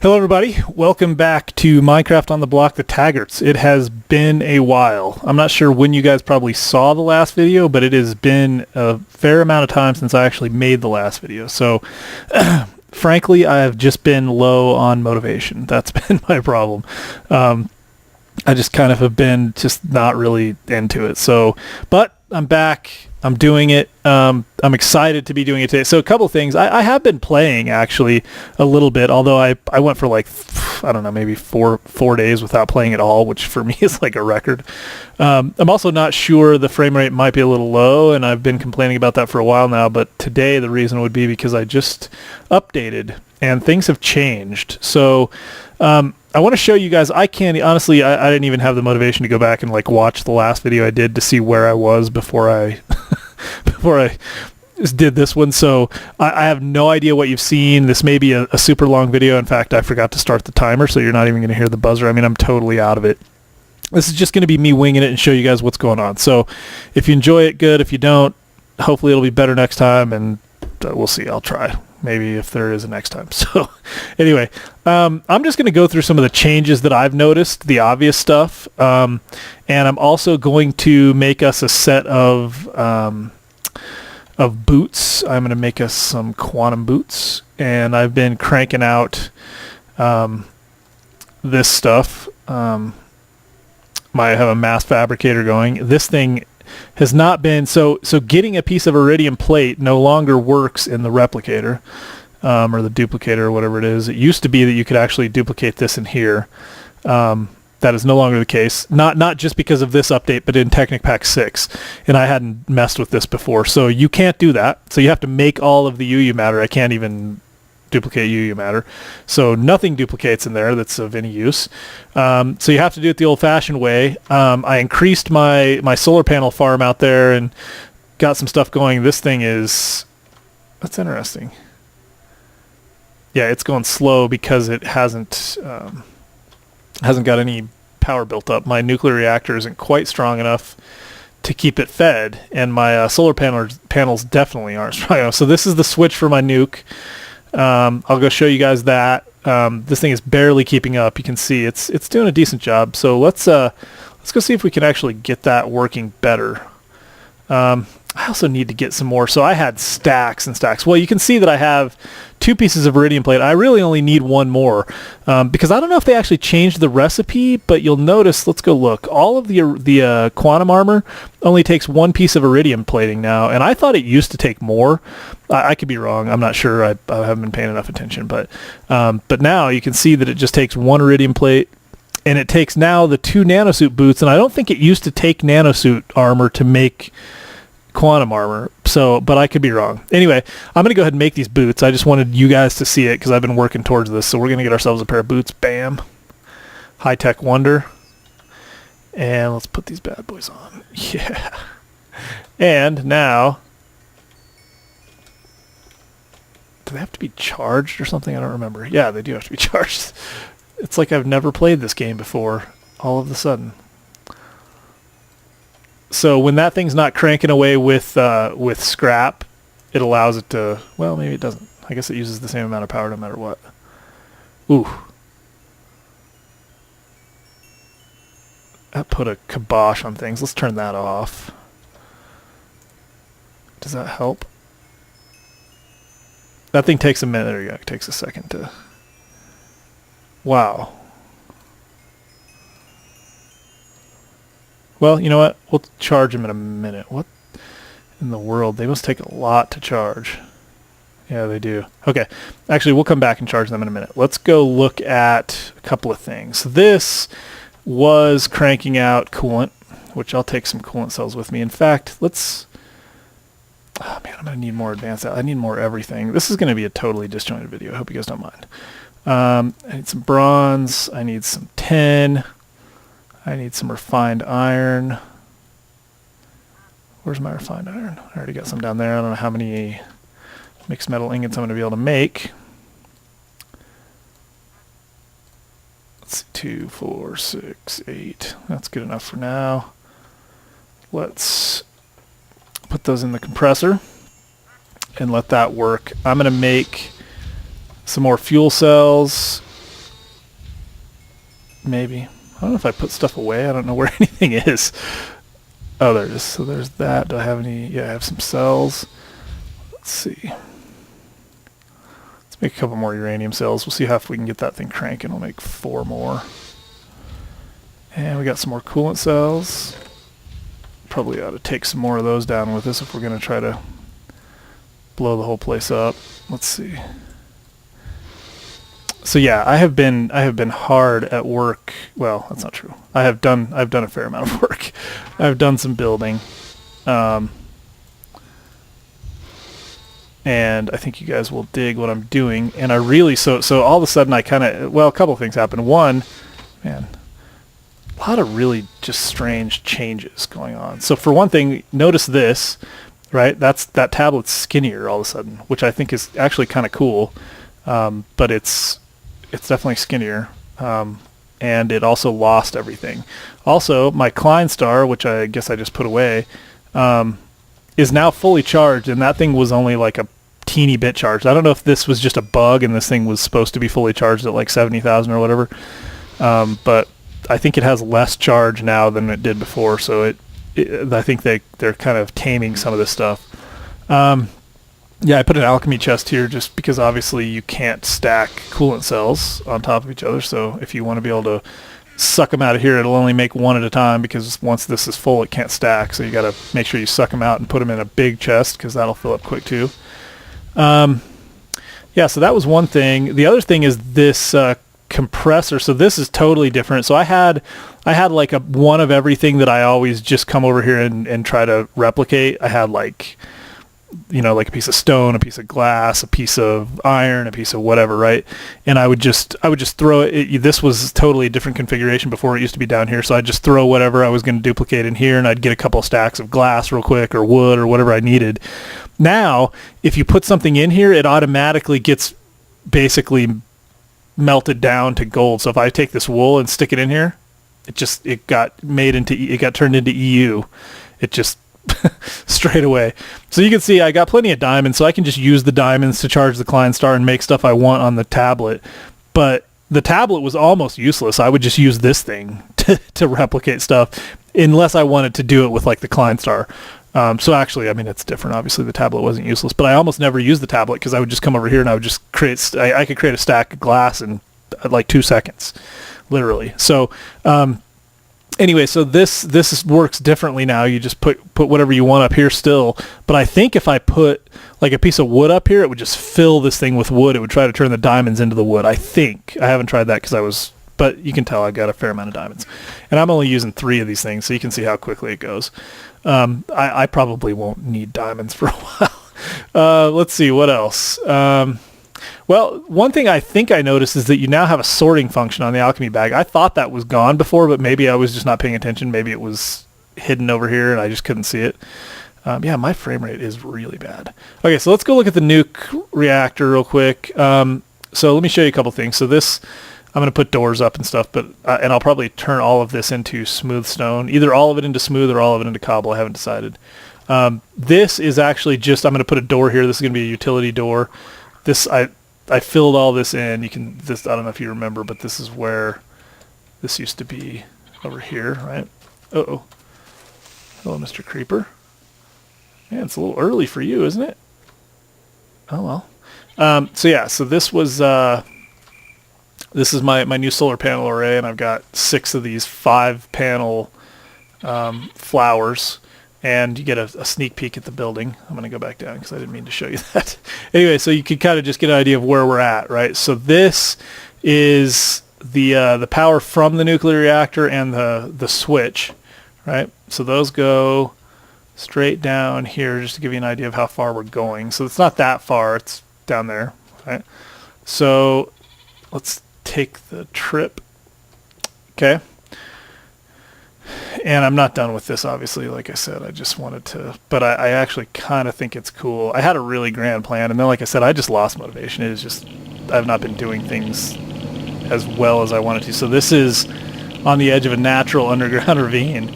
Hello everybody, welcome back to Minecraft on the Block, the Taggarts. It has been a while. I'm not sure when you guys probably saw the last video, but it has been a fair amount of time since I actually made the last video. So, frankly, I have just been low on motivation. That's been my problem. I just kind of have been just not really into it. So, but I'm back. I'm doing it. I'm excited to be doing it today. So a couple of things. I have been playing actually a little bit, although I went for like, I don't know, maybe four days without playing at all, which for me is like a record. I'm also not sure the frame rate might be a little low, and I've been complaining about that for a while now, but today the reason would be because I just updated and things have changed. So I want to show you guys. Honestly, I didn't even have the motivation to go back and like watch the last video I did to see where I was before I just did this one. So I have no idea what you've seen. This may be a super long video. In fact, I forgot to start the timer, so you're not even going to hear the buzzer. I mean, I'm totally out of it. This is just going to be me winging it and show you guys what's going on. So if you enjoy it, good. If you don't, hopefully it'll be better next time, and we'll see. I'll try. Maybe if there is a next time. So anyway, I'm just going to go through some of the changes that I've noticed, the obvious stuff. And I'm also going to make us a set of boots. I'm going to make us some quantum boots. And I've been cranking out this stuff. I have a mass fabricator going. This thing has not been so getting a piece of iridium plate no longer works in the replicator or the duplicator or whatever it is. It used to be that you could actually duplicate this in here. That is no longer the case, not just because of this update, but in Technic Pack 6, and I hadn't messed with this before, so you can't do that. So you have to make all of the UU matter. I can't even duplicate UU matter, so nothing duplicates in there that's of any use. So you have to do it the old-fashioned way. I increased my solar panel farm out there and got some stuff going. This thing that's interesting. Yeah, it's going slow because it hasn't got any power built up. My nuclear reactor isn't quite strong enough to keep it fed, and my solar panels definitely aren't strong enough. So this is the switch for my nuke. I'll go show you guys that. This thing is barely keeping up. You can see it's doing a decent job. So let's go see if we can actually get that working better. I also need to get some more. So I had stacks and stacks. Well, you can see that I have 2 pieces of iridium plate. I really only need 1 more because I don't know if they actually changed the recipe, but you'll notice, let's go look. All of the quantum armor only takes 1 piece of iridium plating now, and I thought it used to take more. I could be wrong. I'm not sure. I haven't been paying enough attention, but now you can see that it just takes 1 iridium plate, and it takes now the 2 nanosuit boots, and I don't think it used to take nanosuit armor to make quantum armor, but I could be wrong. Anyway, I'm going to go ahead and make these boots. I just wanted you guys to see it because I've been working towards this, so we're going to get ourselves a pair of boots. Bam. High-tech wonder. And let's put these bad boys on. Yeah. And now, do they have to be charged or something? I don't remember. Yeah, they do have to be charged. It's like I've never played this game before, all of a sudden. So when that thing's not cranking away with scrap, it allows it to, well, maybe it doesn't. I guess it uses the same amount of power no matter what. Ooh. That put a kibosh on things. Let's turn that off. Does that help? That thing takes a minute. There you go. It takes a second to... Wow. Well, you know what? We'll charge them in a minute. What in the world? They must take a lot to charge. Yeah, they do. Okay. Actually, we'll come back and charge them in a minute. Let's go look at a couple of things. This was cranking out coolant, which I'll take some coolant cells with me. In fact, let's... Oh, man, I'm going to need more advanced... I need more everything. This is going to be a totally disjointed video. I hope you guys don't mind. I need some bronze. I need some tin. I need some refined iron. Where's my refined iron? I already got some down there. I don't know how many mixed metal ingots I'm going to be able to make. Let's see, 2, 4, 6, 8. That's good enough for now. Let's put those in the compressor and let that work. I'm going to make some more fuel cells maybe. I don't know if I put stuff away. I don't know where anything is. Oh, there it is. So there's that. Do I have any? Yeah, I have some cells. Let's see. Let's make a couple more uranium cells. We'll see how if we can get that thing cranking. We'll make 4 more. And we got some more coolant cells. Probably ought to take some more of those down with us if we're going to try to blow the whole place up. Let's see. So yeah, I have been hard at work. Well, that's not true. I've done a fair amount of work. I've done some building, and I think you guys will dig what I'm doing. And I really so all of a sudden I kind of, well, a couple of things happened. One, man, a lot of really just strange changes going on. So for one thing, notice this, right? That tablet's skinnier all of a sudden, which I think is actually kind of cool, but it's definitely skinnier, and it also lost everything. Also, my Klein star, which I guess I just put away, is now fully charged, and that thing was only like a teeny bit charged. I don't know if this was just a bug and this thing was supposed to be fully charged at like 70,000 or whatever, but I think it has less charge now than it did before, so I think they're kind of taming some of this stuff. Yeah, I put an alchemy chest here just because obviously you can't stack coolant cells on top of each other. So if you want to be able to suck them out of here, it'll only make one at a time because once this is full, it can't stack. So you got to make sure you suck them out and put them in a big chest because that'll fill up quick too. Yeah, so that was one thing. The other thing is this compressor. So this is totally different. So I had like one of everything that I always just come over here and try to replicate. I had like, you know, like a piece of stone, a piece of glass, a piece of iron, a piece of whatever, right? And I would just throw it. This was totally a different configuration before. It used to be down here, so I'd just throw whatever I was going to duplicate in here, and I'd get a couple of stacks of glass real quick, or wood, or whatever I needed. Now, if you put something in here, it automatically gets basically melted down to gold. So if I take this wool and stick it in here, it got turned into EU. It just straight away. So you can see I got plenty of diamonds, so I can just use the diamonds to charge the Klein star and make stuff I want on the tablet. But the tablet was almost useless. I would just use this thing to replicate stuff unless I wanted to do it with like the Klein star. So actually, I mean, it's different. Obviously, the tablet wasn't useless, but I almost never used the tablet because I would just come over here and I would just create. I could create a stack of glass in like 2 seconds, literally. So anyway, so this works differently now. You just put whatever you want up here still. But I think if I put like a piece of wood up here, it would just fill this thing with wood. It would try to turn the diamonds into the wood. I think. I haven't tried that but you can tell I got a fair amount of diamonds. And I'm only using 3 of these things, so you can see how quickly it goes. I probably won't need diamonds for a while. Let's see, what else? Well, one thing I think I noticed is that you now have a sorting function on the alchemy bag. I thought that was gone before, but maybe I was just not paying attention. Maybe it was hidden over here and I just couldn't see it. Yeah, my frame rate is really bad. Okay, so let's go look at the nuke reactor real quick. So let me show you a couple things. So this, I'm going to put doors up and stuff, but and I'll probably turn all of this into smooth stone. Either all of it into smooth or all of it into cobble. I haven't decided. This is actually just, I'm going to put a door here. This is going to be a utility door. This, I filled all this in. You can, I don't know if you remember, but this is where this used to be over here, right? Uh-oh. Hello, Mr. Creeper. Man, it's a little early for you, isn't it? Oh, well. So yeah, so this was, this is my new solar panel array, and I've got 6 of these 5-panel flowers. And you get a sneak peek at the building. I'm going to go back down because I didn't mean to show you that. Anyway, so you could kind of just get an idea of where we're at, right? So this is the power from the nuclear reactor and the switch, right? So those go straight down here just to give you an idea of how far we're going. So it's not that far. It's down there, right? So let's take the trip. Okay. And I'm not done with this, obviously. Like I said, I just wanted to, but I actually kind of think it's cool. I had a really grand plan, and then, like I said, I just lost motivation. It is just, I've not been doing things as well as I wanted to. So this is on the edge of a natural underground ravine,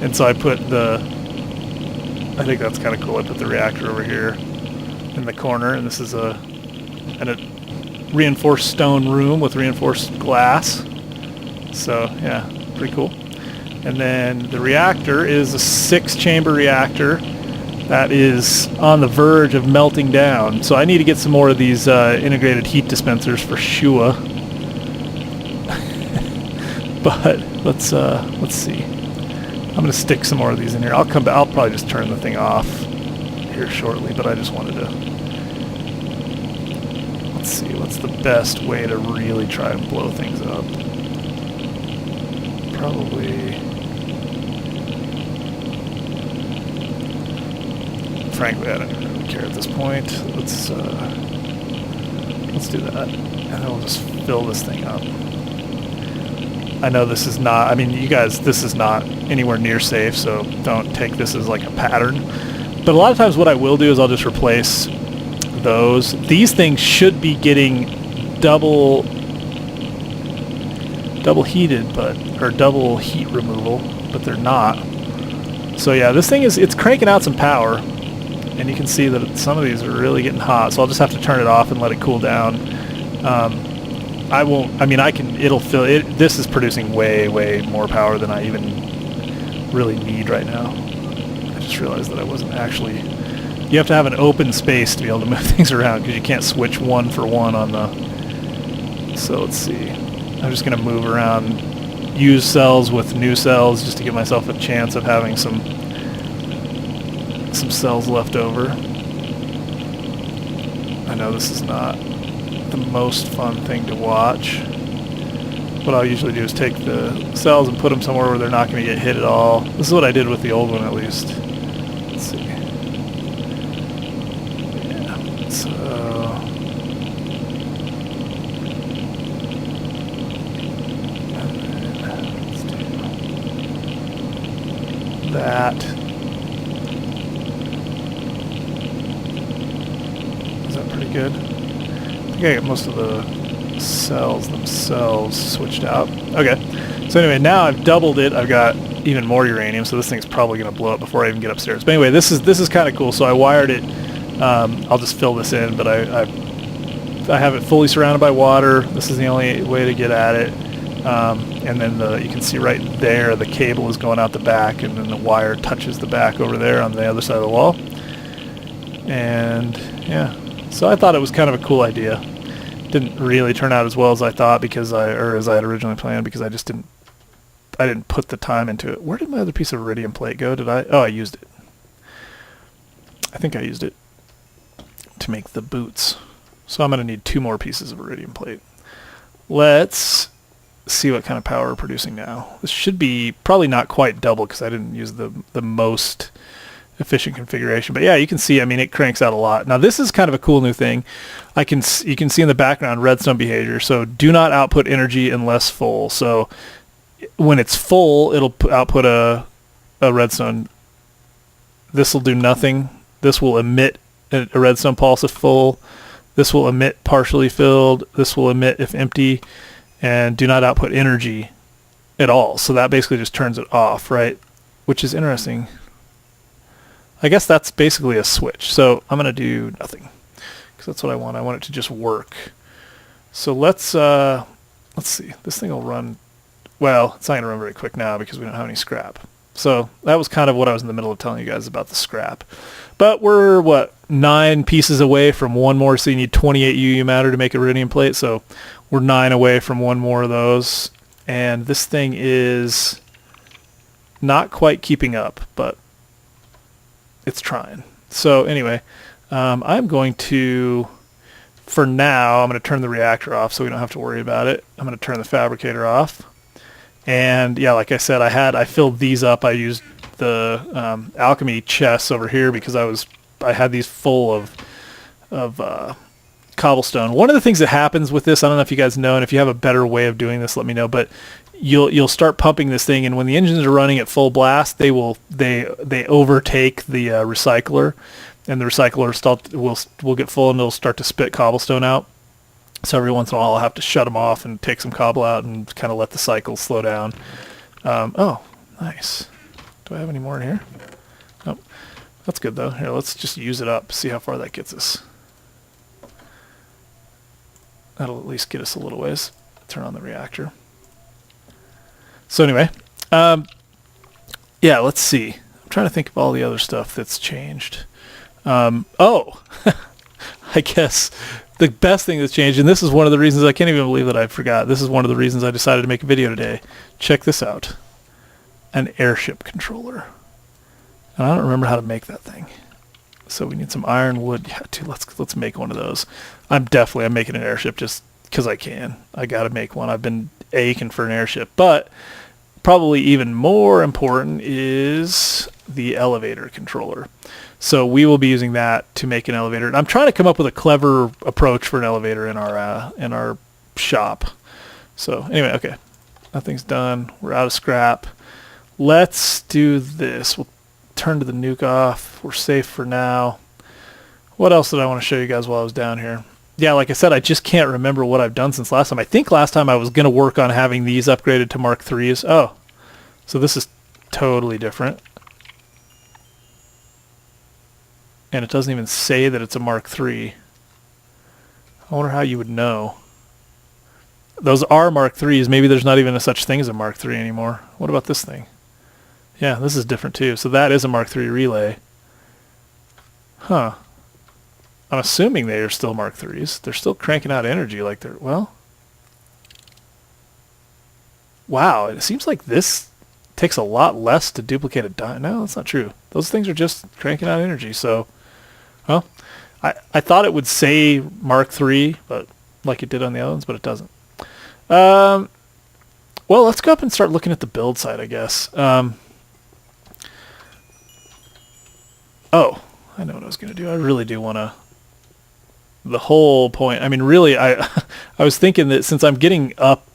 and so I put I think that's kind of cool. I put the reactor over here in the corner, and this is a reinforced stone room with reinforced glass. So yeah, pretty cool. And then the reactor is a 6-chamber reactor that is on the verge of melting down. So I need to get some more of these integrated heat dispensers for sure. But let's see. I'm gonna stick some more of these in here. I'll come back. I'll probably just turn the thing off here shortly. But I just wanted to. Let's see. What's the best way to really try and blow things up? Probably. Frankly, I don't even really care at this point. Let's do that, and then we'll just fill this thing up. I know this is not, I mean, you guys, this is not anywhere near safe, so don't take this as like a pattern. But a lot of times what I will do is I'll just replace those. These things should be getting double heated, or double heat removal, but they're not. So yeah, this thing it's cranking out some power, and you can see that some of these are really getting hot, so I'll just have to turn it off and let it cool down. It'll fill it. This is producing way more power than I even really need right now. I just realized that I wasn't actually, you have to have an open space to be able to move things around, because you can't switch one for one on the, so let's see. I'm just going to move around used cells with new cells just to give myself a chance of having some cells left over. I know this is not the most fun thing to watch. What I'll usually do is take the cells and put them somewhere where they're not going to get hit at all. This is what I did with the old one, at least. Let's see. Yeah, so let's do that. Is that pretty good? I get most of the cells themselves switched out. Okay, so anyway, now I've doubled it. I've got even more uranium, so this thing's probably going to blow up before I even get upstairs. But anyway, this is kind of cool. So I wired it. I'll just fill this in, but I have it fully surrounded by water. This is the only way to get at it. And then you can see right there the cable is going out the back, and then the wire touches the back over there on the other side of the wall. And yeah, so I thought it was kind of a cool idea. Didn't really turn out as well as I thought, as I had originally planned, because I didn't put the time into it. Where did my other piece of iridium plate go? I used it. I think I used it to make the boots. So I'm going to need 2 more pieces of iridium plate. Let's see what kind of power we're producing now. This should be probably not quite double, because I didn't use the most efficient configuration. But yeah, you can see, I mean, it cranks out a lot. Now this is kind of a cool new thing. You can see in the background redstone behavior. So do not output energy unless full. So when it's full, it'll output a redstone. This will do nothing. This will emit a redstone pulse if full. This will emit partially filled. This will emit if empty. And do not output energy at all. So that basically just turns it off, right? Which is interesting. I guess that's basically a switch. So I'm going to do nothing, because that's what I want. I want it to just work. So let's see. This thing will run. Well, it's not going to run very quick now because we don't have any scrap. So that was kind of what I was in the middle of telling you guys about the scrap. But we're, what, 9 pieces away from one more. So you need 28 UU matter to make a iridium plate. So we're 9 away from one more of those. And this thing is not quite keeping up, but it's trying. So anyway, I'm going to, for now, I'm going to turn the reactor off so we don't have to worry about it. I'm going to turn the fabricator off. And yeah, like I said, I filled these up. I used the alchemy chests over here because I had these full of cobblestone. One of the things that happens with this, I don't know if you guys know, and if you have a better way of doing this, let me know, but you'll start pumping this thing, and when the engines are running at full blast, they overtake the recycler, and the recycler will get full, and it'll start to spit cobblestone out. So every once in a while I'll have to shut them off and take some cobble out and kind of let the cycle slow down. Oh, nice. Do I have any more in here? Nope. That's good though. Here, let's just use it up, see how far that gets us. That'll at least get us a little ways. Turn on the reactor. So anyway, yeah, let's see. I'm trying to think of all the other stuff that's changed. Oh, I guess the best thing that's changed, and this is one of the reasons I can't even believe that I forgot. This is one of the reasons I decided to make a video today. Check this out. An airship controller. And I don't remember how to make that thing. So we need some iron, wood. Yeah, dude, let's make one of those. I'm making an airship just because I can. I got to make one. I've been aching for an airship. But probably even more important is the elevator controller. So we will be using that to make an elevator. And I'm trying to come up with a clever approach for an elevator in our shop. So anyway, okay. Nothing's done. We're out of scrap. Let's do this. We'll turn to the nuke off. We're safe for now. What else did I want to show you guys while I was down here? Yeah, like I said, I just can't remember what I've done since last time. I think last time I was going to work on having these upgraded to Mark IIIs. Oh, so this is totally different. And it doesn't even say that it's a Mark III. I wonder how you would know. Those are Mark IIIs. Maybe there's not even a such thing as a Mark III anymore. What about this thing? Yeah, this is different too. So that is a Mark III relay. Huh. I'm assuming they are still Mark IIIs. They're still cranking out energy like they're, well. Wow, it seems like this takes a lot less to duplicate a dime. No, that's not true. Those things are just cranking out energy. So, well, I thought it would say Mark III, but like it did on the other ones, but it doesn't. Well, let's go up and start looking at the build side, I guess. Oh, I know what I was going to do. I really do want to... The whole point... I mean, really, I was thinking that since I'm getting up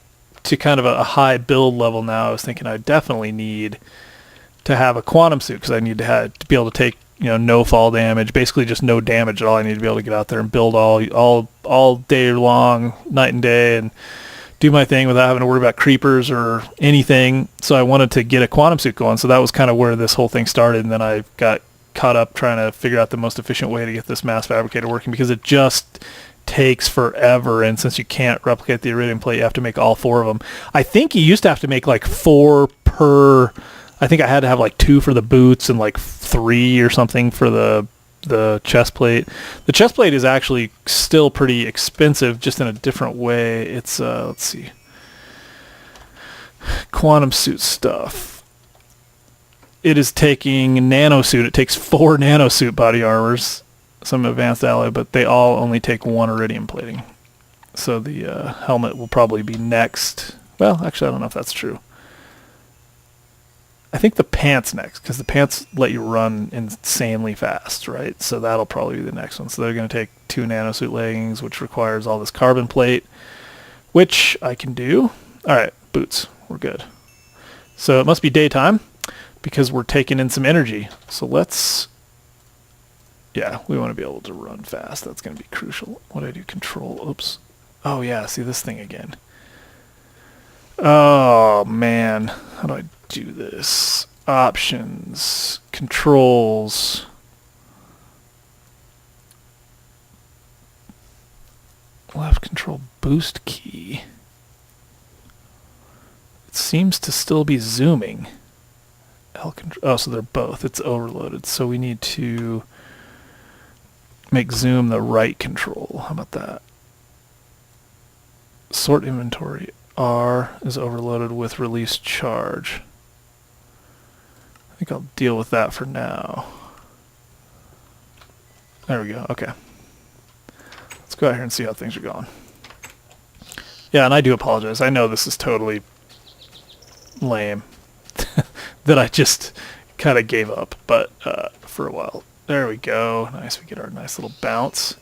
to kind of a high build level now, I was thinking I definitely need to have a quantum suit because I need to be able to take, no fall damage, basically just no damage at all. I need to be able to get out there and build all day long, night and day, and do my thing without having to worry about creepers or anything. So I wanted to get a quantum suit going. So that was kind of where this whole thing started. And then I got caught up trying to figure out the most efficient way to get this mass fabricator working because it just takes forever. And since you can't replicate the iridium plate, you have to make all 4 of them. I think you used to have to make like 4 per... I think I had to have like 2 for the boots and like 3 or something for the chest plate. The chest plate is actually still pretty expensive, just in a different way. It's let's see, quantum suit stuff. It is taking nanosuit. It takes 4 nanosuit body armors, some advanced alloy, but they all only take 1 iridium plating. So the helmet will probably be next. Well, actually, I don't know if that's true. I think the pants next, because the pants let you run insanely fast, right? So that'll probably be the next one. So they're going to take 2 nanosuit leggings, which requires all this carbon plate, which I can do. All right, boots. We're good. So it must be daytime because we're taking in some energy. So let's... Yeah, we want to be able to run fast. That's going to be crucial. What do I do? Control. Oops. Oh, yeah. See this thing again. Oh, man. How do I do this? Options, controls, left control boost key. It seems to still be zooming. L control. Oh, so they're both. It's overloaded. So we need to make zoom the right control. How about that? Sort inventory. R is overloaded with release charge. I think I'll deal with that for now. There we go. Okay. Let's go out here and see how things are going. Yeah, and I do apologize. I know this is totally lame that I just kind of gave up, but for a while. There we go. Nice. We get our nice little bounce.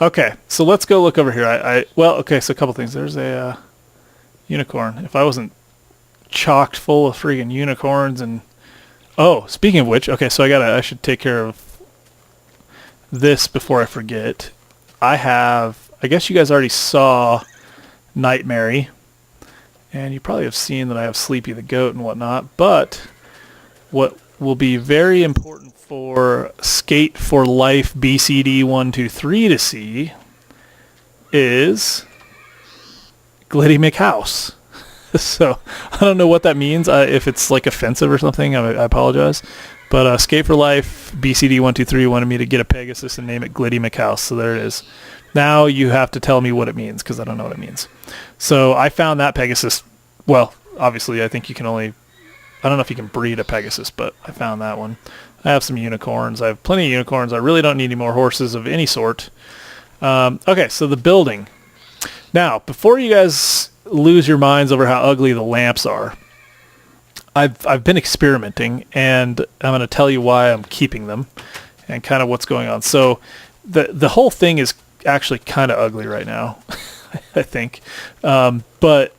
Okay, so let's go look over here. Well, okay, so a couple things. There's a unicorn. If I wasn't chocked full of freaking unicorns and... Oh, speaking of which, okay, so I should take care of this before I forget. I guess you guys already saw Nightmare, and you probably have seen that I have Sleepy the Goat and whatnot, but what will be very important for Skate for Life BCD123 to see is Glitty McHouse. So I don't know what that means. If it's like offensive or something, I apologize. But Skate for Life BCD123 wanted me to get a Pegasus and name it Glitty McHouse. So there it is. Now you have to tell me what it means because I don't know what it means. So I found that Pegasus. Well, obviously I think you can only, I don't know if you can breed a Pegasus, but I found that one. I have some unicorns. I have plenty of unicorns. I really don't need any more horses of any sort. Okay, so the building. Now, before you guys lose your minds over how ugly the lamps are, I've been experimenting, and I'm going to tell you why I'm keeping them and kind of what's going on. So the whole thing is actually kind of ugly right now, I think. But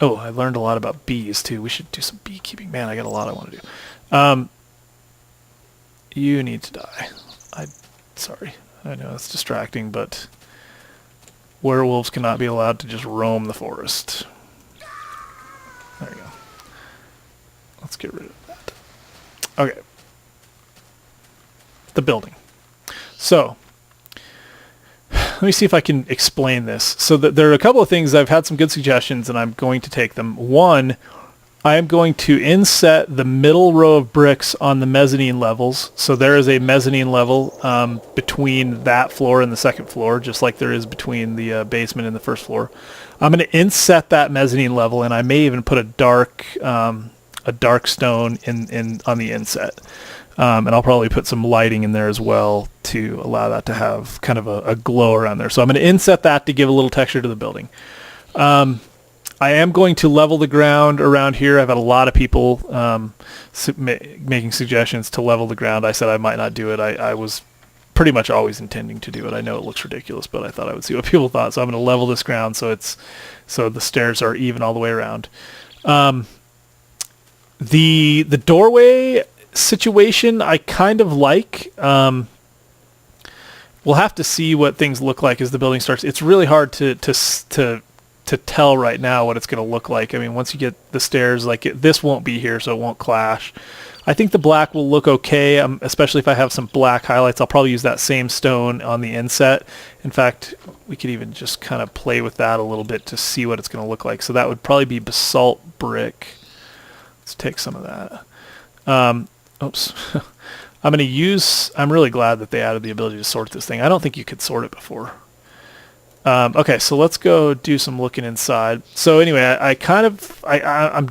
oh, I learned a lot about bees too. We should do some beekeeping. Man, I got a lot I want to do. You need to die. Sorry. I know it's distracting, but werewolves cannot be allowed to just roam the forest. There you go. Let's get rid of that. Okay. The building. So, let me see if I can explain this. So there are a couple of things. I've had some good suggestions, and I'm going to take them. One, I am going to inset the middle row of bricks on the mezzanine levels. So there is a mezzanine level between that floor and the second floor, just like there is between the basement and the first floor. I'm going to inset that mezzanine level, and I may even put a dark stone in on the inset. And I'll probably put some lighting in there as well to allow that to have kind of a glow around there. So I'm going to inset that to give a little texture to the building. I am going to level the ground around here. I've had a lot of people making suggestions to level the ground. I said I might not do it. I was pretty much always intending to do it. I know it looks ridiculous, but I thought I would see what people thought. So I'm going to level this ground so the stairs are even all the way around. The doorway situation I kind of like. We'll have to see what things look like as the building starts. It's really hard to tell right now what it's going to look like. I mean, once you get the stairs, this won't be here, so it won't clash. I think the black will look okay, especially if I have some black highlights. I'll probably use that same stone on the inset. In fact, we could even just kind of play with that a little bit to see what it's going to look like. So that would probably be basalt brick. Let's take some of that. Oops. I'm really glad that they added the ability to sort this thing. I don't think you could sort it before. Okay, so let's go do some looking inside. So anyway, I'm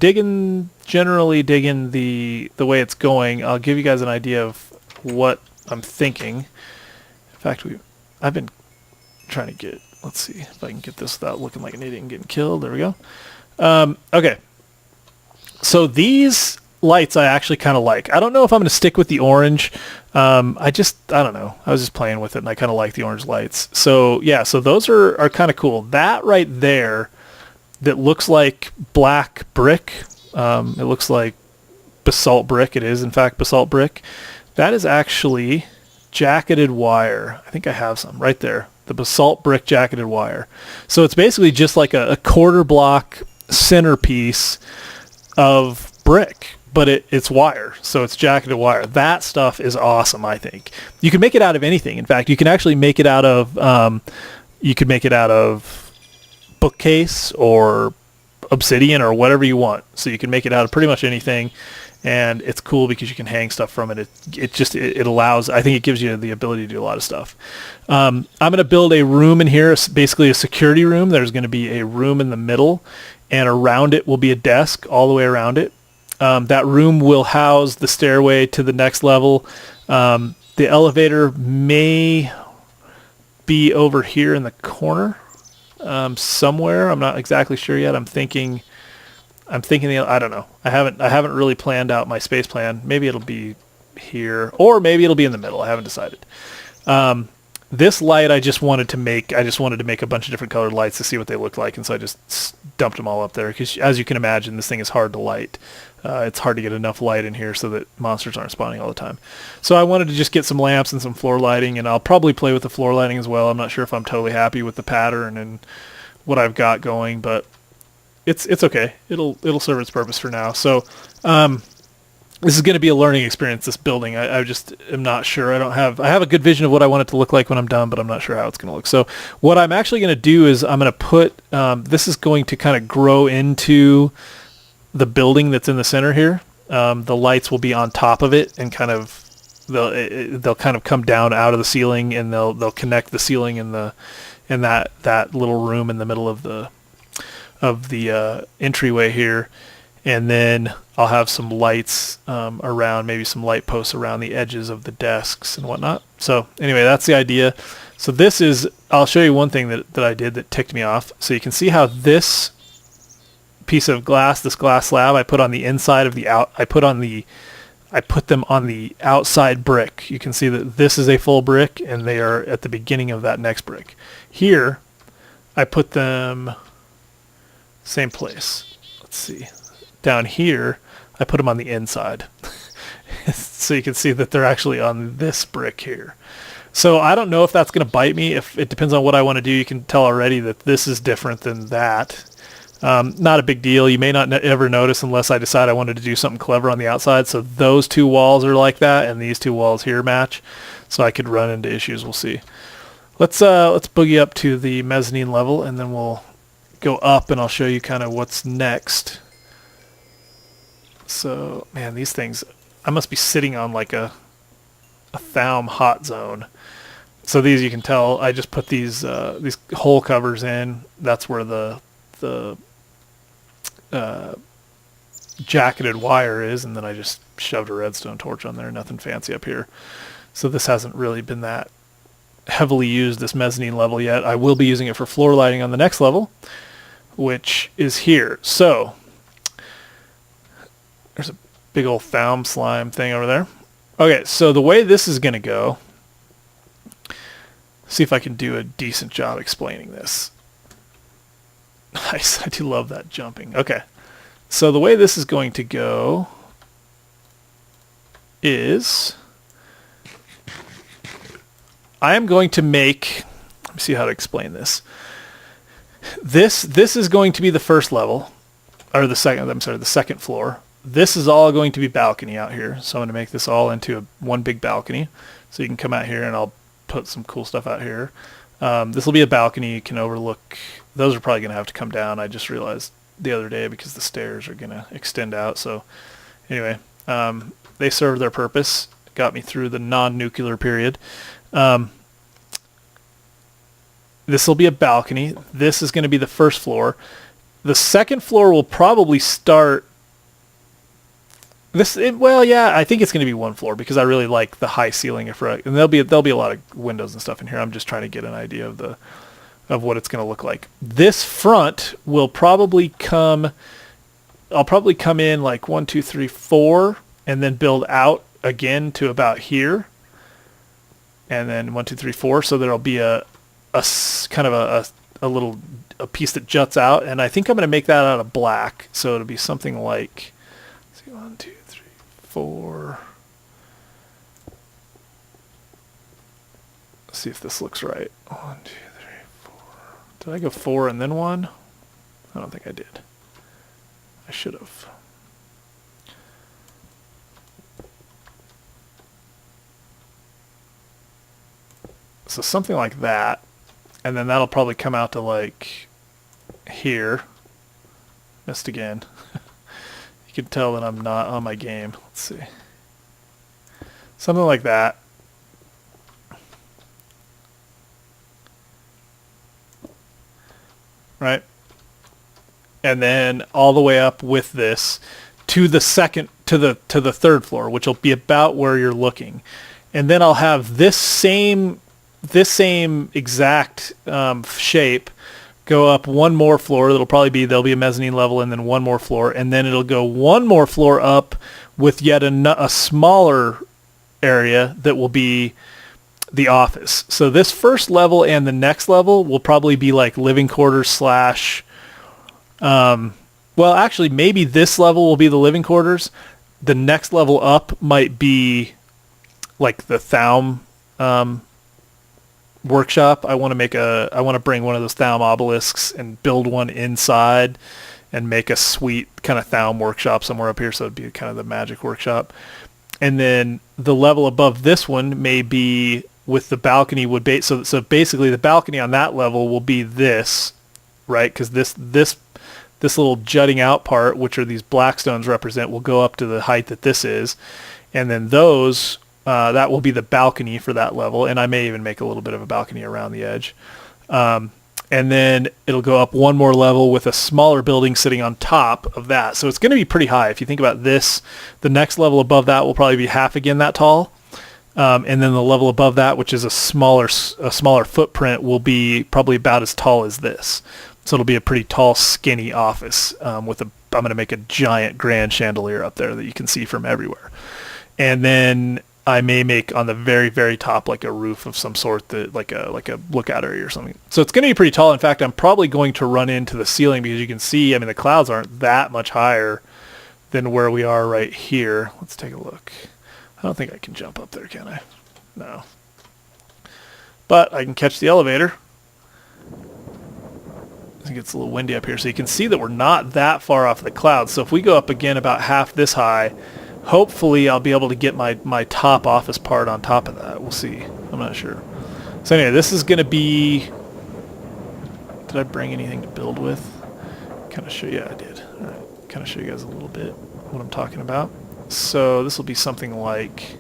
generally digging the way it's going. I'll give you guys an idea of what I'm thinking. In fact, I've been trying to let's see if I can get this without looking like an idiot and getting killed. There we go. Okay. So these lights I actually kind of like. I don't know if I'm going to stick with the orange. I don't know. I was just playing with it, and I kind of like the orange lights. So yeah, so those are kind of cool. That right there that looks like black brick, it looks like basalt brick. It is, in fact, basalt brick. That is actually jacketed wire. I think I have some right there. The basalt brick jacketed wire. So it's basically just like a quarter block centerpiece of brick, but it's wire, so it's jacketed wire. That stuff is awesome. I think you can make it out of anything. In fact, you can actually make it out of bookcase or obsidian or whatever you want. So you can make it out of pretty much anything, and it's cool because you can hang stuff from it. It allows. I think it gives you the ability to do a lot of stuff. I'm going to build a room in here, basically a security room. There's going to be a room in the middle, and around it will be a desk all the way around it. That room will house the stairway to the next level. The elevator may be over here in the corner somewhere. I'm not exactly sure yet. I'm thinking I don't know. I haven't really planned out my space plan. Maybe it'll be here, or maybe it'll be in the middle. I haven't decided. This light I just wanted to make a bunch of different colored lights to see what they look like, and so I just dumped them all up there because, as you can imagine, this thing is hard to light. It's hard to get enough light in here so that monsters aren't spawning all the time. So I wanted to just get some lamps and some floor lighting, and I'll probably play with the floor lighting as well. I'm not sure if I'm totally happy with the pattern and what I've got going, but it's okay. It'll serve its purpose for now. So this is going to be a learning experience, this building. I just am not sure. I have a good vision of what I want it to look like when I'm done, but I'm not sure how it's going to look. So what I'm actually going to do is I'm going to put, this is going to kind of grow into the building that's in the center here. The lights will be on top of it and kind of, they'll kind of come down out of the ceiling, and they'll connect the ceiling in that little room in the middle of the entryway here. And then I'll have some lights around, maybe some light posts around the edges of the desks and whatnot. So anyway, that's the idea. So this is, I'll show you one thing that I did that ticked me off. So you can see how this piece of glass, this glass slab, I put on the inside of the I put them on the outside brick. You can see that this is a full brick, and they are at the beginning of that next brick. Here, I put them same place. Let's see. Down here, I put them on the inside. So you can see that they're actually on this brick here. So I don't know if that's going to bite me. If it depends on what I want to do. You can tell already that this is different than that. Not a big deal. You may not ever notice unless I decide I wanted to do something clever on the outside. So those two walls are like that, and these two walls here match. So I could run into issues. We'll see. Let's boogie up to the mezzanine level, and then we'll go up, and I'll show you kind of what's next. So, man, these things, I must be sitting on like a Thaum hot zone. So these, you can tell, I just put these hole covers in. That's where the jacketed wire is, and then I just shoved a redstone torch on there. Nothing fancy up here. So this hasn't really been that heavily used, this mezzanine level, yet. I will be using it for floor lighting on the next level, which is here. So there's a big old Thaum slime thing over there. Okay, so the way this is going to go, see if I can do a decent job explaining this. Nice, I do love that jumping. Okay, so the way this is going to go is I am going to make, let me see how to explain this. This is going to be the first level, or the second floor. This is all going to be balcony out here. So I'm going to make this all into one big balcony. So you can come out here, and I'll put some cool stuff out here. This will be a balcony. You can overlook. Those are probably going to have to come down. I just realized the other day because the stairs are going to extend out. So anyway, they served their purpose. Got me through the non-nuclear period. This will be a balcony. This is going to be the first floor. The second floor will probably start well, yeah, I think it's going to be one floor because I really like the high ceiling. And there'll be a lot of windows and stuff in here. I'm just trying to get an idea of what it's going to look like. This front will probably come. I'll probably come in like 1, 2, 3, 4, and then build out again to about here, and then 1, 2, 3, 4. So there'll be a kind of a little piece that juts out, and I think I'm going to make that out of black. So it'll be something like, let's see, 1, 2, 3, 4. Let's see if this looks right. 1, 2, 3, 4. Did I go 4 and then 1? I don't think I did. I should have. So something like that, and then that'll probably come out to like here. Missed again. You can tell that I'm not on my game. Let's see. Something like that. Right? And then all the way up with this to the third floor, which will be about where you're looking. And then I'll have this same exact shape go up one more floor. There'll be a mezzanine level, and then one more floor, and then it'll go one more floor up with yet a smaller area that will be the office. So this first level and the next level will probably be like living quarters / well, actually, maybe this level will be the living quarters. The next level up might be like the Thaum workshop. I want to bring one of those Thaum obelisks and build one inside, and make a sweet kind of Thaum workshop somewhere up here, so it'd be kind of the magic workshop. And then the level above this one may be with the balcony would be, so basically the balcony on that level will be this, right? Because this little jutting out part, which are these black stones represent, will go up to the height that this is. And then those, that will be the balcony for that level. And I may even make a little bit of a balcony around the edge. And then it'll go up one more level with a smaller building sitting on top of that. So it's going to be pretty high. If you think about this, the next level above that will probably be half again that tall. And then the level above that, which is a smaller footprint, will be probably about as tall as this. So it'll be a pretty tall, skinny office I'm going to make a giant grand chandelier up there that you can see from everywhere. And then I may make on the very, very top like a roof of some sort, that like a lookout area or something. So it's going to be pretty tall. In fact, I'm probably going to run into the ceiling because you can see, I mean, the clouds aren't that much higher than where we are right here. Let's take a look. I don't think I can jump up there, can I? No. But I can catch the elevator. I think it's a little windy up here, so you can see that we're not that far off the clouds. So if we go up again about half this high, hopefully I'll be able to get my top office part on top of that. We'll see. I'm not sure. So anyway, this is going to be... Did I bring anything to build with? Kind of show you. Yeah, I did. All right. Kind of show you guys a little bit what I'm talking about. So this will be something like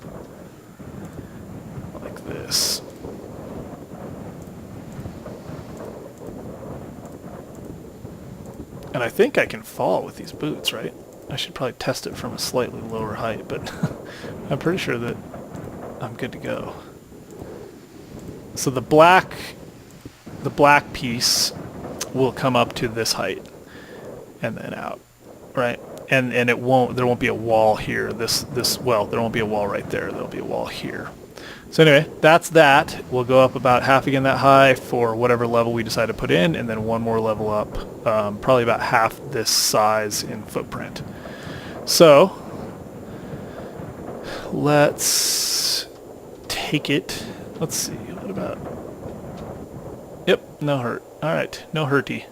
this. And I think I can fall with these boots, right? I should probably test it from a slightly lower height, but I'm pretty sure that I'm good to go. So the black piece will come up to this height and then out, right? And there won't be a wall here. Well, there won't be a wall right there. There'll be a wall here. So anyway, that's that. We'll go up about half again that high for whatever level we decide to put in, and then one more level up, probably about half this size in footprint. So let's take it. Let's see. What about... Yep, no hurt. All right, no hurty.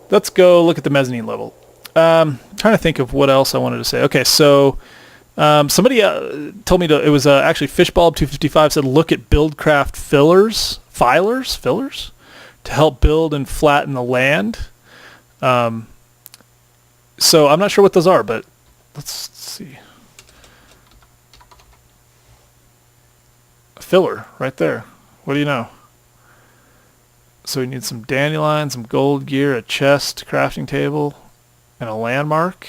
Let's go look at the mezzanine level. Trying to think of what else I wanted to say. Okay, so... somebody told me it was actually Fishbulb255 said look at Buildcraft fillers to help build and flatten the land. So I'm not sure what those are, but let's see. A filler right there. What do you know? So we need some dandelion, some gold gear, a chest, crafting table, and a landmark.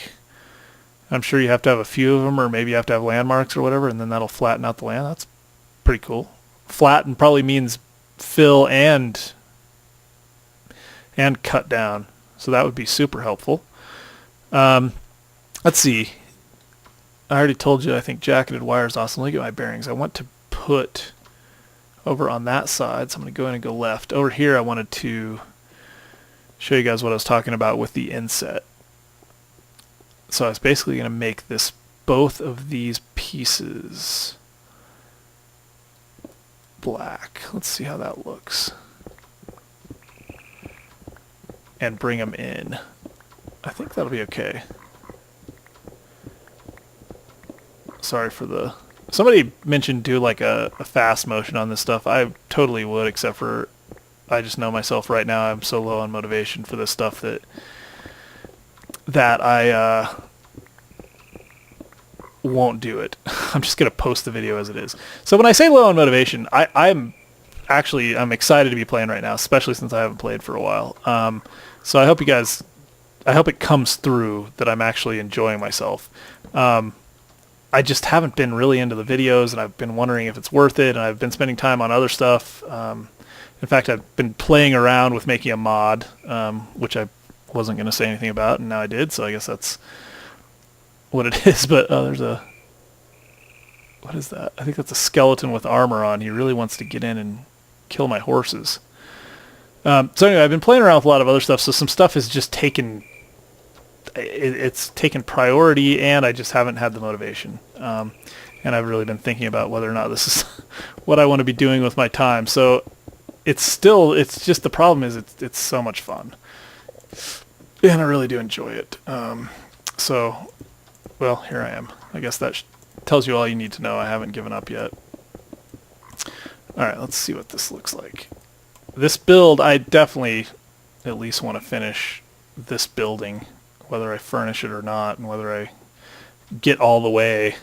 I'm sure you have to have a few of them, or maybe you have to have landmarks or whatever, and then that'll flatten out the land. That's pretty cool. Flatten probably means fill and cut down. So that would be super helpful. Let's see. I already told you I think jacketed wire is awesome. Look at my bearings. I want to put over on that side, so I'm going to go in and go left. Over here I wanted to show you guys what I was talking about with the inset. So I was basically going to make both of these pieces black. Let's see how that looks. And bring them in. I think that'll be okay. Sorry for the... Somebody mentioned do like a fast motion on this stuff. I totally would, except for I just know myself right now. I'm so low on motivation for this stuff that I won't do it. I'm just going to post the video as it is. So when I say low on motivation, I'm excited to be playing right now, especially since I haven't played for a while. So I hope it comes through that I'm actually enjoying myself. I just haven't been really into the videos, and I've been wondering if it's worth it, and I've been spending time on other stuff. In fact, I've been playing around with making a mod, which I wasn't going to say anything about, and now I did, so I guess that's what it is. But there's what is that? I think that's a skeleton with armor on. He really wants to get in and kill my horses. So anyway, I've been playing around with a lot of other stuff, so some stuff is just taken... It's taken priority, and I just haven't had the motivation. And I've really been thinking about whether or not this is what I want to be doing with my time. So it's just the problem is it's so much fun. and I really do enjoy it. So, well, here I am. I guess that tells you all you need to know. I haven't given up yet. All right, let's see what this looks like. This build, I definitely at least want to finish this building, whether I furnish it or not, and whether I get all the way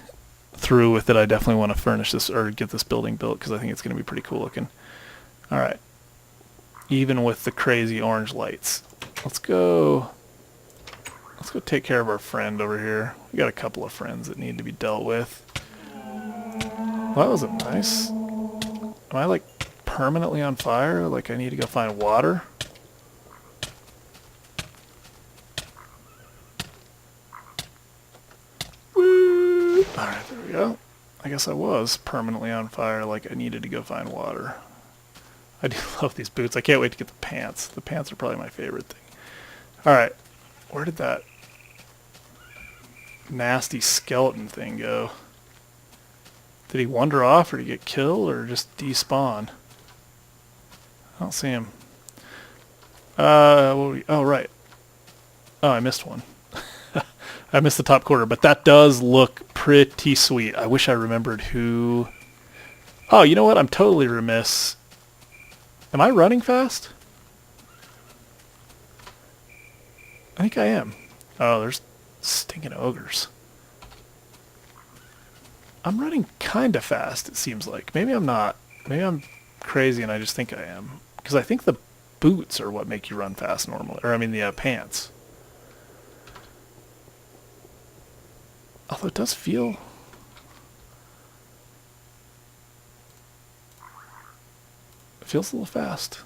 through with it. I definitely want to furnish this or get this building built because I think it's going to be pretty cool looking. All right, even with the crazy orange lights. Let's go take care of our friend over here. We got a couple of friends that need to be dealt with. Well, that wasn't nice. Am I like permanently on fire? Like I need to go find water? Woo! Alright, there we go. I guess I was permanently on fire, like I needed to go find water. I do love these boots. I can't wait to get the pants. The pants are probably my favorite thing. Alright, where did that nasty skeleton thing go? Did he wander off, or did he get killed, or just despawn? I don't see him. Oh, right. Oh, I missed one. I missed the top quarter, but that does look pretty sweet. I wish I remembered who... Oh, you know what? I'm totally remiss. Am I running fast? I think I am. Oh, there's stinking ogres. I'm running kind of fast, it seems like. Maybe I'm not. Maybe I'm crazy and I just think I am. Because I think the boots are what make you run fast normally. Or, I mean, the pants. Although it does feel... It feels a little fast.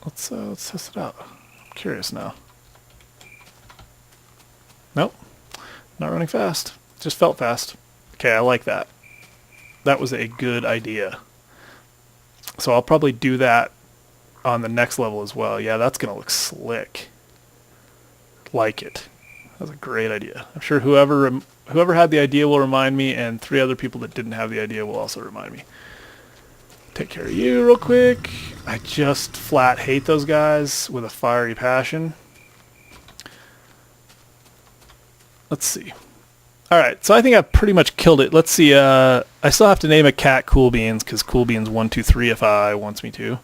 Let's test it out. I'm curious now. Nope. Not running fast. Just felt fast. Okay, I like that. That was a good idea. So I'll probably do that on the next level as well. Yeah, that's going to look slick. Like it. That's a great idea. I'm sure whoever had the idea will remind me, and 3 other people that didn't have the idea will also remind me. Take care of you real quick. I just flat hate those guys with a fiery passion. Let's see. Alright, so I think I've pretty much killed it. Let's see, I still have to name a cat Cool Beans, because Cool Beans 123fi wants me to.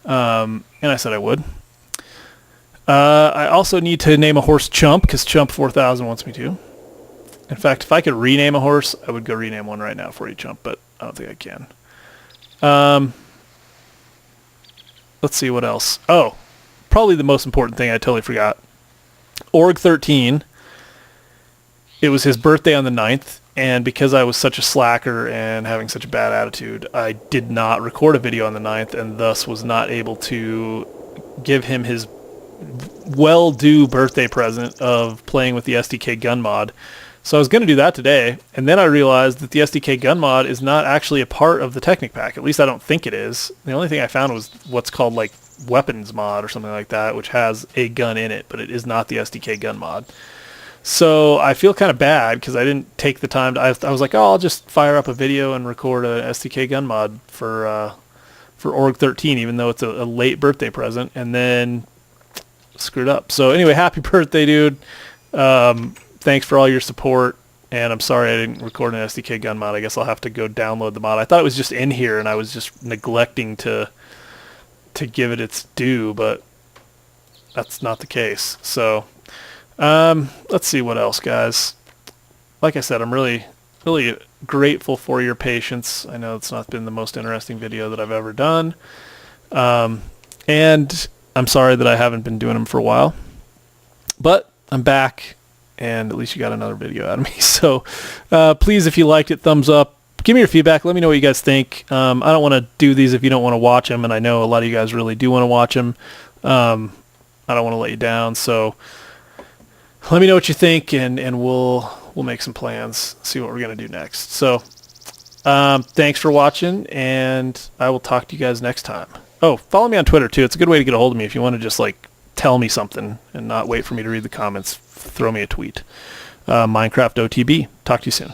And I said I would. I also need to name a horse Chump, because Chump 4000 wants me to. In fact, if I could rename a horse, I would go rename one right now for you, Chump, but I don't think I can. Let's see what else. Oh, probably the most important thing I totally forgot. Org13. It was his birthday on the 9th, and because I was such a slacker and having such a bad attitude, I did not record a video on the 9th, and thus was not able to give him his well-due birthday present of playing with the SDK gun mod. So I was going to do that today, and then I realized that the SDK gun mod is not actually a part of the Technic Pack. At least I don't think it is. The only thing I found was what's called like weapons mod or something like that, which has a gun in it, but it is not the SDK gun mod. So I feel kind of bad because I didn't take the time to, I was like, oh, I'll just fire up a video and record a SDK gun mod for Org13, even though it's a late birthday present, and then screwed up. So anyway, happy birthday, dude. Thanks for all your support, and I'm sorry I didn't record an SDK gun mod. I guess I'll have to go download the mod. I thought it was just in here, and I was just neglecting to give it its due, but that's not the case. So let's see what else, guys. Like I said, I'm really grateful for your patience. I know it's not been the most interesting video that I've ever done, and I'm sorry that I haven't been doing them for a while, but I'm back, and at least you got another video out of me. So please, if you liked it, thumbs up. Give me your feedback. Let me know what you guys think. I don't want to do these if you don't want to watch them, and I know a lot of you guys really do want to watch them. I don't want to let you down, so let me know what you think, and we'll make some plans, see what we're going to do next. So thanks for watching, and I will talk to you guys next time. Oh, follow me on Twitter, too. It's a good way to get a hold of me if you want to just, like, tell me something and not wait for me to read the comments. Throw me a tweet. Minecraft OTB. Talk to you soon.